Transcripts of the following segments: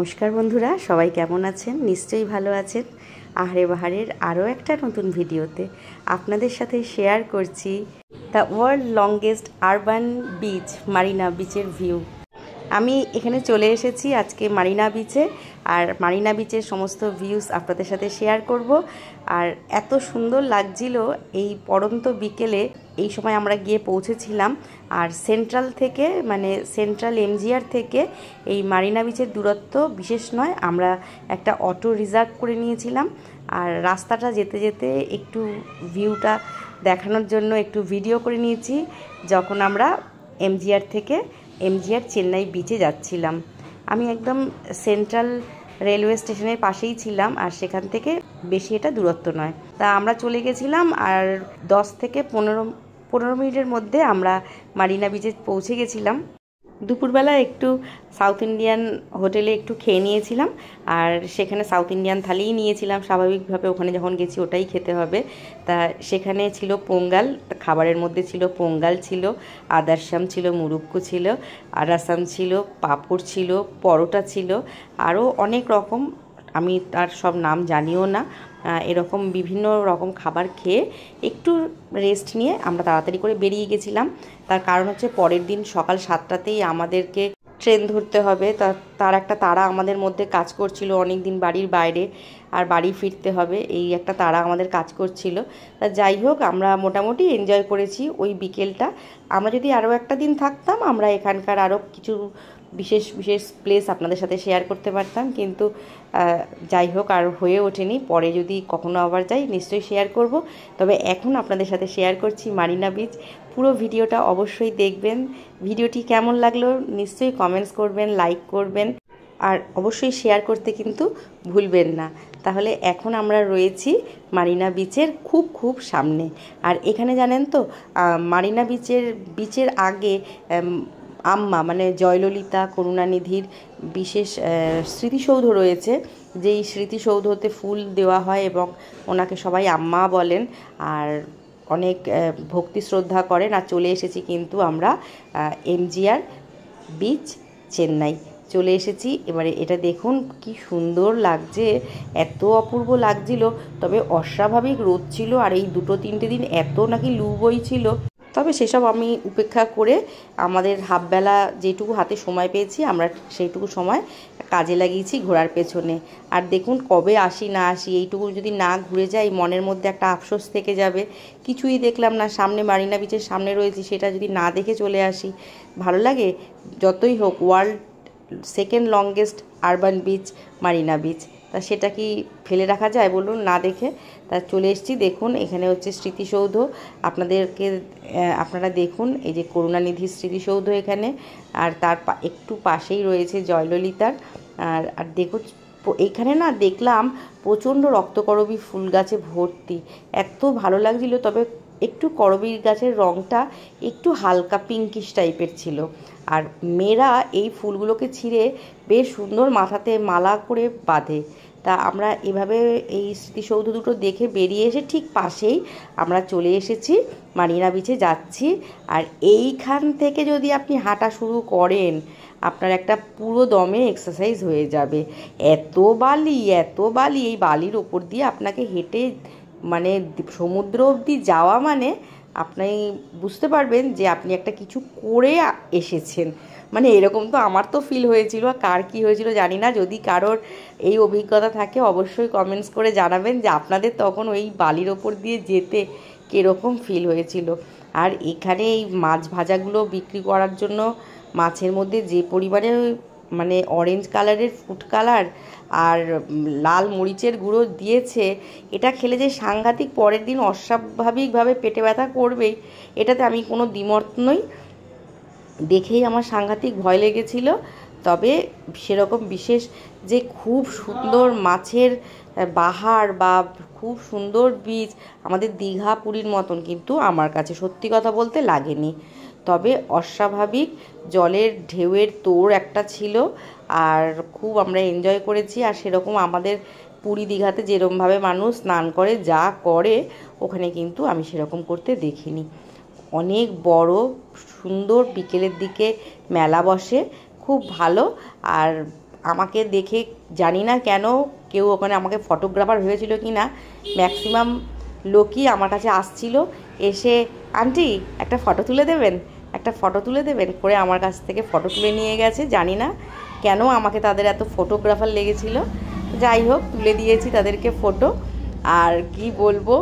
নমস্কার বন্ধুরা, সবাই কেমন আছেন? নিশ্চয়ই ভালো আছেন। আহারে বাহারের আরও একটা নতুন ভিডিওতে আপনাদের সাথে শেয়ার করছি the world longest urban beach Marina বিচের ভিউ। আমি এখানে চলে এসেছি আজকে মারিনা বিচে, আর মারিনা বিচের সমস্ত ভিউজ আপনাদের সাথে শেয়ার করব। আর এত সুন্দর লাগছিল এই পড়ন্ত বিকেলে। এই সময় আমরা গিয়ে পৌঁছেছিলাম, আর সেন্ট্রাল থেকে মানে সেন্ট্রাল এমজিআর থেকে এই মারিনা বিচের দূরত্ব বিশেষ নয়। আমরা একটা অটো রিজার্ভ করে নিয়েছিলাম, আর রাস্তাটা যেতে যেতে একটু ভিউটা দেখানোর জন্য একটু ভিডিও করে নিয়েছি যখন আমরা এমজিআর থেকে এমজিআর চেন্নাই বিচে যাচ্ছিলাম। আমি একদম সেন্ট্রাল রেলওয়ে স্টেশনের পাশেই ছিলাম, আর সেখান থেকে বেশি এটা দূরত্ব নয়। তা আমরা চলে গেছিলাম, আর 10 থেকে 15 মিনিটের মধ্যে আমরা মারিনা বিচে পৌঁছে গেছিলাম। দুপুরবেলা একটু সাউথ ইন্ডিয়ান হোটেলে একটু খেয়ে নিয়েছিলাম, আর সেখানে সাউথ ইন্ডিয়ান থালিই নিয়েছিলাম। স্বাভাবিকভাবে ওখানে যখন গেছি ওটাই খেতে হবে। তা সেখানে ছিল পোঙ্গাল, খাবারের মধ্যে ছিল পোঙ্গাল, ছিল আদারসাম, ছিল মুরুক্কু, ছিল আর রাসাম, ছিল পাঁপড়, ছিল পরোটা, ছিল আরও অনেক রকম, আমি তার সব নাম জানিও না। এরকম বিভিন্ন রকম খাবার খেয়ে একটু রেস্ট নিয়ে আমরা তাড়াতাড়ি করে বেরিয়ে গেছিলাম। তার কারণ হচ্ছে পরের দিন সকাল 7টাতেই আমাদেরকে ট্রেন ধরতে হবে। তার একটা তাড়া আমাদের মধ্যে কাজ করছিল, অনেক দিন বাড়ির বাইরে আর বাড়ি ফিরতে হবে, এই একটা তাড়া আমাদের কাজ করছিল। তা যাই হোক, আমরা মোটামুটি এনজয় করেছি ওই বিকেলটা। আমরা যদি আরও একটা দিন থাকতাম, আমরা এখানকার আরও কিছু বিশেষ বিশেষ প্লেস আপনাদের সাথে শেয়ার করতে পারতাম, কিন্তু যাই হোক আর হয়ে ওঠেনি। পরে যদি কখনো আবার যাই নিশ্চয়ই শেয়ার করব। তবে এখন আপনাদের সাথে শেয়ার করছি মারিনা বিচ। পুরো ভিডিওটা অবশ্যই দেখবেন। ভিডিওটি কেমন লাগলো নিশ্চয়ই কমেন্টস করবেন, লাইক করবেন, আর অবশ্যই শেয়ার করতে কিন্তু ভুলবেন না। তাহলে এখন আমরা রয়েছি মারিনা বিচের খুব সামনে। আর এখানে জানেন তো, মারিনা বিচের আগে আম্মা মানে জয়ললিতা করুণানিধির বিশেষ স্মৃতিসৌধ রয়েছে, যেই স্মৃতিসৌধতে ফুল দেওয়া হয় এবং ওনাকে সবাই আম্মা বলেন আর অনেক ভক্তি শ্রদ্ধা করেন। আর চলে এসেছি কিন্তু আমরা এমজিআর বিচ চেন্নাই চলে এসেছি। এবারে এটা দেখুন কি সুন্দর লাগছে, এত অপূর্ব লাগছিল। তবে অস্বাভাবিক রোদ ছিল, আর এই 2-3 দিন এত নাকি লু বইছিল। তবে সেসব আমি উপেক্ষা করে আমাদের হাফবেলা যেটুকু হাতে সময় পেয়েছি আমরা সেইটুকু সময় কাজে লাগিয়েছি ঘোরার পেছনে। আর দেখুন কবে আসি না আসি, এইটুকু যদি না ঘুরে যাই মনের মধ্যে একটা আফসোস থেকে যাবে। কিছুই দেখলাম না, সামনে মারিনা বিচের সামনে রয়েছি, সেটা যদি না দেখে চলে আসি ভালো লাগে? যতই হোক world second longest urban beach Marina beach, তা সেটা কি ফেলে রাখা যায় বলুন না দেখে? তা চলে এসেছি। দেখুন এখানে হচ্ছে স্মৃতিসৌধ, আপনারা দেখুন এই যে করুণানিধির স্মৃতিসৌধ এখানে, আর তার একটু পাশেই রয়েছে জয়ললিতার। আর দেখুন এইখানে না দেখলাম প্রচণ্ড রক্তকরবী ফুল গাছে ভর্তি, এত ভালো লাগছিল। তবে একটু করবীর গাছের রঙটা একটু হালকা পিঙ্কিশ টাইপের ছিল, আর মেয়েরা এই ফুলগুলোকে ছিঁড়ে বেশ সুন্দর মাথাতে মালা করে বাঁধে। তা আমরা এভাবে এই স্মৃতিসৌধ দুটো দেখে বেরিয়ে এসে ঠিক পাশেই আমরা চলে এসেছি মারিনা বিচে যাচ্ছি। আর এইখান থেকে যদি আপনি হাঁটা শুরু করেন আপনার একটা পুরো দমে এক্সারসাইজ হয়ে যাবে। এত বালি এই বালির ওপর দিয়ে আপনাকে হেঁটে মানে সমুদ্র অবধি যাওয়া মানে আপনি বুঝতে পারবেন যে আপনি একটা কিছু করে এসেছেন। মানে এরকম তো আমার তো ফিল হয়েছিল, কার কী হয়েছিল জানি না। যদি কারোর এই অভিজ্ঞতা থাকে অবশ্যই কমেন্টস করে জানাবেন যে আপনাদের তখন ওই বালির ওপর দিয়ে যেতে কীরকম ফিল হয়েছিল। আর এখানে এই মাছ ভাজাগুলো বিক্রি করার জন্য মাছের মধ্যে যে পরিমাণে মানে অরেঞ্জ কালারের ফুড কালার আর লাল মরিচের গুঁড়ো দিয়েছে, এটা খেলে যে সাংঘাতিক পরের দিন অস্বাভাবিকভাবে পেটে ব্যথা করবেই, এটাতে আমি কোনো দ্বিমত নই। দেখেই আমার সাংঘাতিক ভয় লেগেছিল। তবে সেরকম বিশেষ যে খুব সুন্দর মাছের বাহার বা খুব সুন্দর বীজ আমাদের দীঘা পুরীর মতন কিন্তু আমার কাছে সত্যি কথা বলতে লাগেনি। তবে অস্বাভাবিক জলের ঢেউয়ের তোড় একটা ছিল, আর খুব আমরা এনজয় করেছি। আর সেরকম আমাদের পুরী দীঘাতে যেরকমভাবে মানুষ স্নান করে যা করে ওখানে কিন্তু আমি সেরকম করতে দেখিনি। অনেক বড় সুন্দর বিকেলের দিকে মেলা বসে, খুব ভালো। আর আমাকে দেখে জানি না কেন কেউ ওখানে আমাকে ফটোগ্রাফার ভেবেছিল কি না, ম্যাক্সিমাম লোকই আমার কাছে আসছিল, এসে আন্টি একটা ফটো তুলে দেবেন, একটা ফটো তুলে দেবেন করে আমার কাছ থেকে ফটো তুলে নিয়ে গেছে। জানি না কেন আমাকে তাদের এত ফটোগ্রাফার লেগেছিল। যাই হোক, তুলে দিয়েছি তাদেরকে ফটো। আর কি বলবো,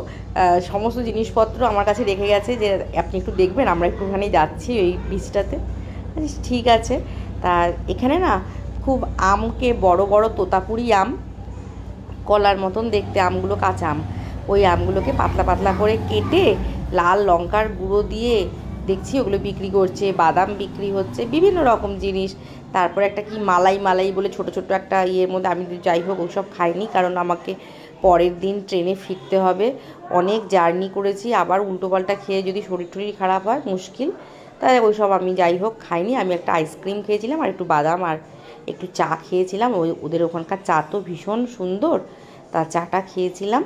সমস্ত জিনিসপত্র আমার কাছে রেখে গেছে যে আপনি একটু দেখবেন, আমরা একটুখানি যাচ্ছি ওই বিচটাতে। ঠিক আছে। তা এখানে না খুব আমকে বড় বড় তোতাপুরি আম, কলার মতন দেখতে আমগুলো, কাঁচা আম, ওই আমগুলোকে পাতলা পাতলা করে কেটে লাল লঙ্কার গুঁড়ো দিয়ে দেখছি ওগুলো বিক্রি করছে, বাদাম বিক্রি হচ্ছে, বিভিন্ন রকম জিনিস। তারপর একটা কি মালাই মালাই বলে ছোট ছোট একটা ইয়ের মধ্যে, আমি যাই হোক ওইসব খাইনি, কারণ আমাকে পরের দিন ট্রেনে ফিরতে হবে, অনেক জার্নি করেছি, আবার উল্টোপাল্টা খেয়ে যদি শরীর টরীর খারাপ হয় মুশকিল, তাই ওইসব আমি যাই হোক খাইনি। আমি একটা আইসক্রিম খেয়েছিলাম আর একটু বাদাম আর একটু চা খেয়েছিলাম। ওদের ওখানকার চা তো ভীষণ সুন্দর, তা চাটা খেয়েছিলাম।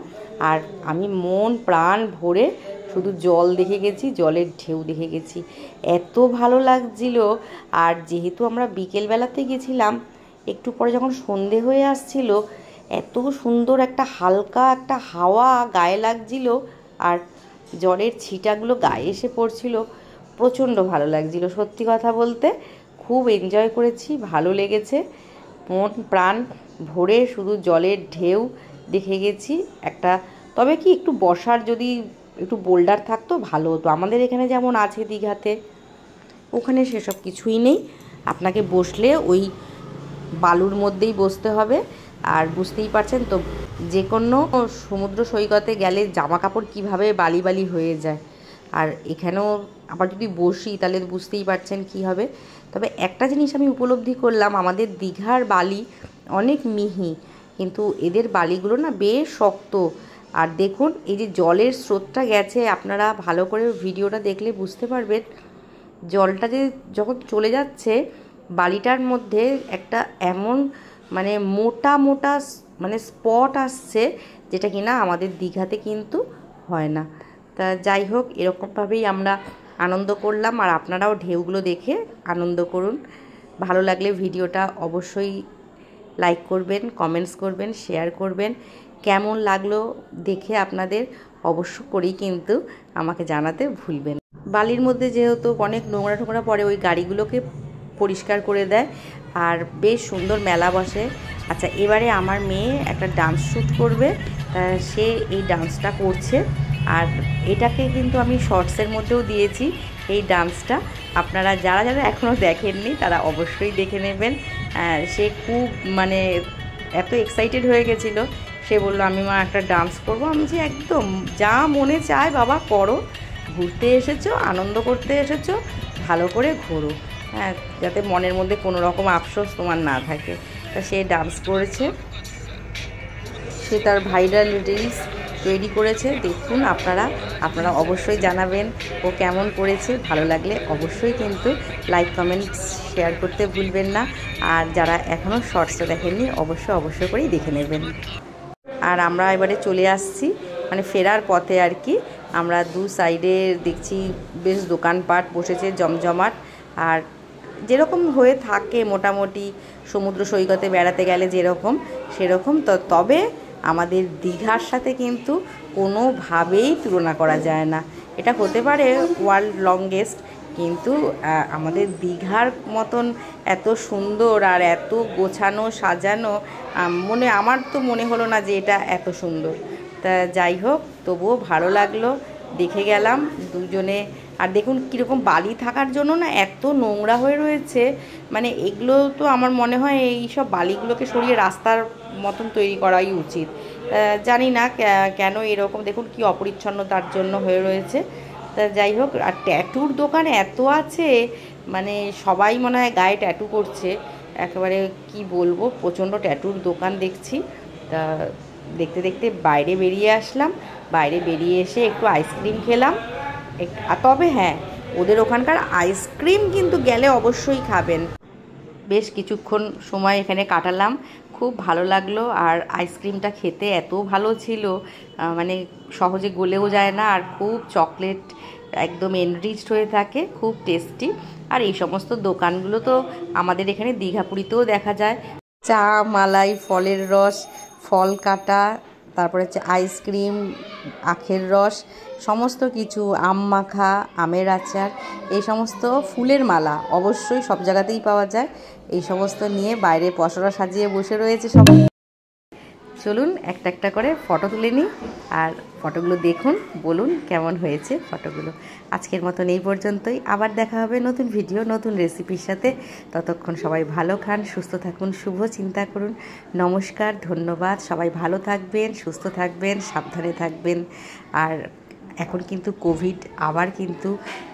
আর আমি মন প্রাণ ভরে শুধু জল দেখে গেছি, জলের ঢেউ দেখে গেছি, এত ভালো লাগছিল। আর যেহেতু আমরা বিকেলবেলাতে গেছিলাম, একটু পরে যখন সন্ধে হয়ে আসছিল, এত সুন্দর একটা হালকা একটা হাওয়া গায়ে লাগছিল, আর জলের ছিটাগুলো গায়ে এসে পড়ছিল, প্রচণ্ড ভালো লাগছিল। সত্যি কথা বলতে খুব এনজয় করেছি, ভালো লেগেছে, মন প্রাণ ভরে শুধু জলের ঢেউ দেখে গেছি একটা। তবে কি একটু বসার যদি একটু বোল্ডার থাকতো ভালো হতো, আমাদের এখানে যেমন আছে দীঘাতে, ওখানে সেসব কিছুই নেই। আপনাকে বসলে ওই বালুর মধ্যেই বসতে হবে। আর বুঝতেই পারছেন তো, যে কোনো সমুদ্র সৈকতে গেলে জামা কাপড় কীভাবে বালি বালি হয়ে যায়, আর এখানেও আবার যদি বসি তাহলে বুঝতেই পারছেন কি হবে। তবে একটা জিনিস আমি উপলব্ধি করলাম, আমাদের দীঘার বালি অনেক মিহি, কিন্তু এদের বালিগুলো না বেশ শক্ত। আর দেখুন এই যে জলের স্রোতটা গেছে, আপনারা ভালো করে ভিডিওটা দেখলে বুঝতে পারবেন, জলটা যে যখন চলে যাচ্ছে বালিটার মধ্যে একটা এমন মানে মোটা মোটা মানে স্পট আসছে, যেটা কিনা আমাদের দীঘাতে কিন্তু হয় না। তা যাই হোক, এরকমভাবেই আমরা আনন্দ করলাম, আর আপনারাও ঢেউগুলো দেখে আনন্দ করুন। ভালো লাগলে ভিডিওটা অবশ্যই লাইক করবেন, কমেন্টস করবেন, শেয়ার করবেন। কেমন লাগলো দেখে আপনাদের অবশ্য করেই কিন্তু আমাকে জানাতে ভুলবেন। বালির মধ্যে যেহেতু অনেক নোংরা টোংরা পড়ে, ওই গাড়িগুলোকে পরিষ্কার করে দেয়, আর বেশ সুন্দর মেলা বসে। আচ্ছা, এবারে আমার মেয়ে একটা ডান্স শ্যুট করবে, সে এই ডান্সটা করছে, আর এটাকে কিন্তু আমি শর্টসের মধ্যেও দিয়েছি এই ডান্সটা। আপনারা যারা যারা এখনও দেখেননি তারা অবশ্যই দেখে নেবেন। সে খুব মানে এত এক্সাইটেড হয়ে গেছিলো, সে বললো আমি মা একটা ডান্স করবো। আমি যে একদম যা মনে চায় বাবা করো, ঘুরতে এসেছো, আনন্দ করতে এসেছো, ভালো করে ঘোরো, হ্যাঁ, যাতে মনের মধ্যে কোনো রকম আফসোস তোমার না থাকে। তা সে ডান্স করেছে, সে তার ভাইরাল রিলস তৈরি করেছে। দেখুন আপনারা অবশ্যই জানাবেন ও কেমন করেছে। ভালো লাগলে অবশ্যই কিন্তু লাইক কমেন্টস শেয়ার করতে ভুলবেন না। আর যারা এখনও শর্টসটা দেখেননি অবশ্যই করেই দেখে নেবেন। আর আমরা এবারে চলে আসছি মানে ফেরার পথে আর কি। আমরা দু সাইডে দেখছি বেশ দোকানপাট বসেছে জমজমাট, আর যেরকম হয়ে থাকে মোটামুটি সমুদ্র সৈকতে বেড়াতে গেলে যেরকম সেরকম। তবে আমাদের দীঘার সাথে কিন্তু কোনোভাবেই তুলনা করা যায় না। এটা হতে পারে ওয়ার্ল্ড লংগেস্ট, কিন্তু আমাদের দীঘার মতন এত সুন্দর আর এত গোছানো সাজানো আমার তো মনে হলো না যে এটা এত সুন্দর। তা যাই হোক, তবুও ভালো লাগলো, দেখে গেলাম দুজনে। আর দেখুন কীরকম বালি থাকার জন্য না এত নোংরা হয়ে রয়েছে, মানে এগুলো তো আমার মনে হয় এই সব বালিগুলোকে সরিয়ে রাস্তার মতন তৈরি করাই উচিত। জানি না কেন এরকম, দেখুন কি অপরিচ্ছন্নতার জন্য হয়ে রয়েছে। তা যাই হোক, আর ট্যাটুর দোকান এত আছে, মানে সবাই মনে হয় গায়ে ট্যাটু করছে, একেবারে কি বলবো, প্রচণ্ড ট্যাটুর দোকান দেখছি। তা দেখতে দেখতে বাইরে বেরিয়ে আসলাম, বাইরে বেরিয়ে এসে একটু আইসক্রিম খেলাম। তবে হ্যাঁ, ওদের ওখানকার আইসক্রিম কিন্তু গেলে অবশ্যই খাবেন। বেশ কিছুক্ষণ সময় এখানে কাটালাম, খুব ভালো লাগলো। আর আইসক্রিমটা খেতে এত ভালো ছিল, মানে সহজে গলেও যায় না, আর খুব চকলেট একদম এনরিচড হয়ে থাকে, খুব টেস্টি। আর এই সমস্ত দোকানগুলো তো আমাদের এখানে দীঘাপুরীতেও দেখা যায়। চা, মালাই, ফলের রস, ফল কাটা, তারপরে হচ্ছে আইসক্রিম, আখের রস, সমস্ত কিছু, আম মাখা, আমের আচার, এই সমস্ত ফুলের মালা অবশ্যই সব জায়গাতেই পাওয়া যায়। এই সমস্ত নিয়ে বাইরে পসরা সাজিয়ে বসে রয়েছে সবাই। চলুন একটা একটা করে ফটো তুলে নিই, আর ফটোগুলো দেখুন, বলুন কেমন হয়েছে ফটোগুলো। আজকের মতন এই পর্যন্তই, আবার দেখা হবে নতুন ভিডিও নতুন রেসিপির সাথে। ততক্ষণ সবাই ভালো খান, সুস্থ থাকুন, শুভ চিন্তা করুন। নমস্কার, ধন্যবাদ। সবাই ভালো থাকবেন, সুস্থ থাকবেন, সাবধানে থাকবেন। আর এখন কিন্তু কোভিড আবার কিন্তু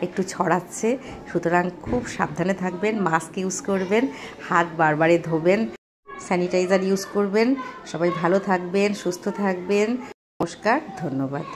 একটু ছড়াচ্ছে, সুতরাং খুব সাবধানে থাকবেন, মাস্ক ইউজ করবেন, হাত বারবারে ধোবেন, স্যানিটাইজার ইউজ করবেন। সবাই ভালো থাকবেন, সুস্থ থাকবেন। নমস্কার, ধন্যবাদ।